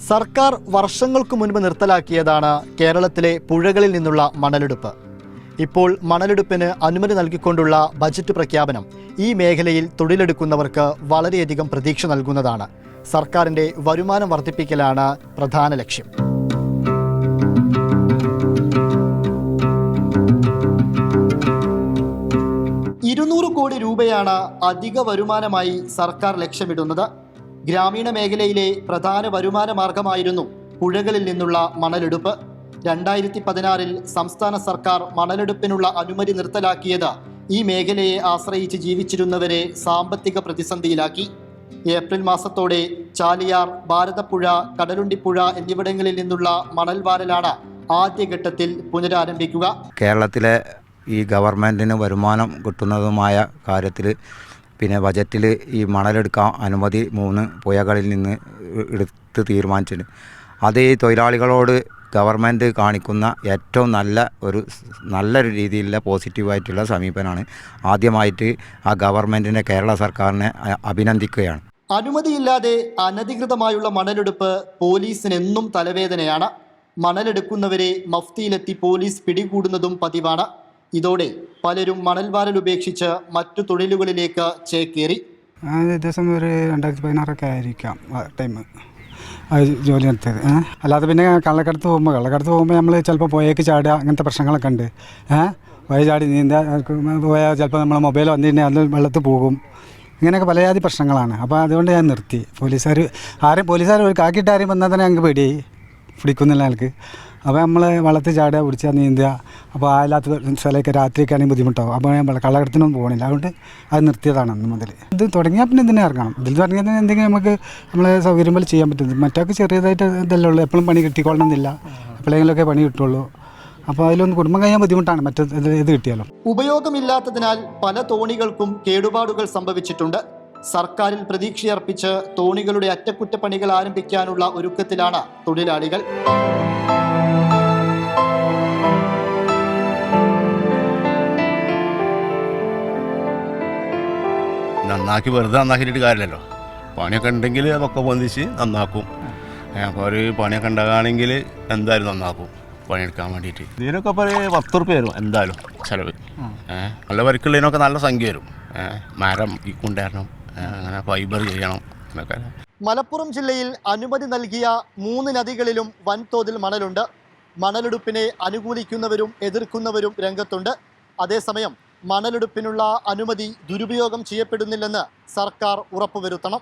സർക്കാർ വർഷങ്ങൾക്ക് മുൻപ് നിർത്തലാക്കിയതാണ് കേരളത്തിലെ പുഴകളിൽ നിന്നുള്ള മണലെടുപ്പ്. ഇപ്പോൾ മണലെടുപ്പിന് അനുമതി നൽകിക്കൊണ്ടുള്ള ബജറ്റ് പ്രഖ്യാപനം ഈ മേഖലയിൽ തൊഴിലെടുക്കുന്നവർക്ക് വളരെയധികം പ്രതീക്ഷ നൽകുന്നതാണ്. സർക്കാരിൻ്റെ വരുമാനം വർദ്ധിപ്പിക്കലാണ് പ്രധാന ലക്ഷ്യം. ₹200 കോടി അധിക വരുമാനമായി സർക്കാർ ലക്ഷ്യമിടുന്നത്. ഗ്രാമീണ മേഖലയിലെ പ്രധാന വരുമാന മാർഗമായിരുന്നു പുഴകളിൽ നിന്നുള്ള മണലെടുപ്പ്. 2016 സംസ്ഥാന സർക്കാർ മണലെടുപ്പിനുള്ള അനുമതി നിർത്തലാക്കിയത് ഈ മേഖലയെ ആശ്രയിച്ച് ജീവിച്ചിരുന്നവരെ സാമ്പത്തിക പ്രതിസന്ധിയിലാക്കി. ഏപ്രിൽ മാസത്തോടെ ചാലിയാർ, ഭാരതപ്പുഴ, കടലുണ്ടിപ്പുഴ എന്നിവിടങ്ങളിൽ നിന്നുള്ള മണൽ വാരലാണ് ആദ്യഘട്ടത്തിൽ പുനരാരംഭിക്കുക. കേരളത്തിലെ ഈ ഗവൺമെൻറ്റിന് വരുമാനം കിട്ടുന്നതുമായ കാര്യത്തിൽ ബജറ്റിൽ ഈ മണലെടുക്കാൻ അനുമതി 3 പുഴകളിൽ നിന്ന് എടുത്ത് തീരുമാനിച്ചിട്ടുണ്ട്. അത് ഈ തൊഴിലാളികളോട് ഗവൺമെൻറ് കാണിക്കുന്ന ഏറ്റവും നല്ലൊരു രീതിയിലുള്ള പോസിറ്റീവായിട്ടുള്ള സമീപനമാണ്. ആദ്യമായിട്ട് ആ ഗവൺമെൻറ്റിനെ, കേരള സർക്കാരിനെ അഭിനന്ദിക്കുകയാണ്. അനുമതിയില്ലാതെ അനധികൃതമായുള്ള മണലെടുപ്പ് പോലീസിനെന്നും തലവേദനയാണ്. മണലെടുക്കുന്നവരെ മഫ്തിയിലെത്തി പോലീസ് പിടികൂടുന്നതും പതിവാണ്. ഇതോടെ പലരും മണൽവാരൽ ഉപേക്ഷിച്ച് മറ്റു തൊഴിലുകളിലേക്ക് ചേക്കേറി. ഏകദേശം ഒരു 2016 ആയിരിക്കാം ടൈം ജോലി നിർത്തിയത്. അല്ലാതെ പിന്നെ കള്ളക്കടത്ത് പോകുമ്പോൾ നമ്മൾ ചിലപ്പോൾ പുഴയ്ക്ക് ചാടുക, അങ്ങനത്തെ പ്രശ്നങ്ങളൊക്കെ ഉണ്ട്. പുഴ ചാടി പോയാൽ ചിലപ്പോൾ നമ്മളെ മൊബൈൽ വന്നിട്ടുണ്ടെങ്കിൽ അത് വെള്ളത്തിൽ പോകും. ഇങ്ങനെയൊക്കെ പലജാതി പ്രശ്നങ്ങളാണ്. അപ്പോൾ അതുകൊണ്ട് ഞാൻ നിർത്തി. പോലീസുകാർ ഒരു കാക്കിയിട്ട് ആരെയും വന്നാൽ തന്നെ ഞങ്ങൾക്ക് പേടിയായി പിടിക്കുന്നില്ല ആൾക്ക്. അപ്പോൾ നമ്മൾ വെള്ളത്തിൽ ചാടുക, പിടിച്ചാൽ നീന്തുക. അപ്പോൾ ആയില്ലാത്ത സ്ഥലമൊക്കെ രാത്രിയൊക്കെ ആണെങ്കിൽ ബുദ്ധിമുട്ടാവും. അപ്പോൾ ഞാൻ കള്ളക്കടത്തിനൊന്നും പോകണില്ല. അതുകൊണ്ട് അത് നിർത്തിയതാണ് അന്ന് മുതൽ. ഇത് തുടങ്ങിയാൽ പിന്നെ ഇതിനെ ഇറങ്ങണം. ഇതിൽ തുടങ്ങിയാൽ എന്തെങ്കിലും നമുക്ക് നമ്മളെ സൗകര്യം പോലെ ചെയ്യാൻ പറ്റും. മറ്റൊക്കെ ചെറിയതായിട്ട് ഇതല്ലേ ഉള്ളൂ. എപ്പോഴും പണി കിട്ടിക്കൊള്ളണമെന്നില്ല. എപ്പോഴെങ്കിലുമൊക്കെ പണി കിട്ടുള്ളൂ. അപ്പോൾ അതിലൊന്ന് കുടുംബം കഴിയാൻ ബുദ്ധിമുട്ടാണ് ഇത് കിട്ടിയാലും. ഉപയോഗമില്ലാത്തതിനാൽ പല തോണികൾക്കും കേടുപാടുകൾ സംഭവിച്ചിട്ടുണ്ട്. സർക്കാരിൽ പ്രതീക്ഷയർപ്പിച്ച് തോണികളുടെ അറ്റകുറ്റപ്പണികൾ ആരംഭിക്കാനുള്ള ഒരുക്കത്തിലാണ് തൊഴിലാളികൾ. വെറുതെ നന്നാക്കിയിട്ട് കാര്യമില്ലല്ലോ. പണിയൊക്കെ ഉണ്ടെങ്കിൽ അതൊക്കെ പൊന്തിച്ച് നന്നാക്കും. അപ്പോൾ ഒരു പണിയൊക്കെ ഉണ്ടാകുകയാണെങ്കിൽ എന്തായാലും നന്നാക്കും പണിയെടുക്കാൻ വേണ്ടിയിട്ട്. ഇതിനൊക്കെ ഇപ്പോൾ ₹10 വരും എന്തായാലും ചിലവ്. നല്ല വരക്കുള്ളതിനൊക്കെ നല്ല സംഖ്യ വരും. മരം ഈ കൊണ്ടുവരണം, അങ്ങനെ ഫൈബർ ചെയ്യണം എന്നൊക്കെ. മലപ്പുറം ജില്ലയിൽ അനുമതി നൽകിയ 3 നദികളിലും വൻതോതിൽ മണലുണ്ട്. മണലെടുപ്പിനെ അനുകൂലിക്കുന്നവരും എതിർക്കുന്നവരും രംഗത്തുണ്ട്. അതേസമയം മണലെടുപ്പിനുള്ള അനുമതി ദുരുപയോഗം ചെയ്യപ്പെടുന്നില്ലെന്ന് സർക്കാർ ഉറപ്പുവരുത്തണം.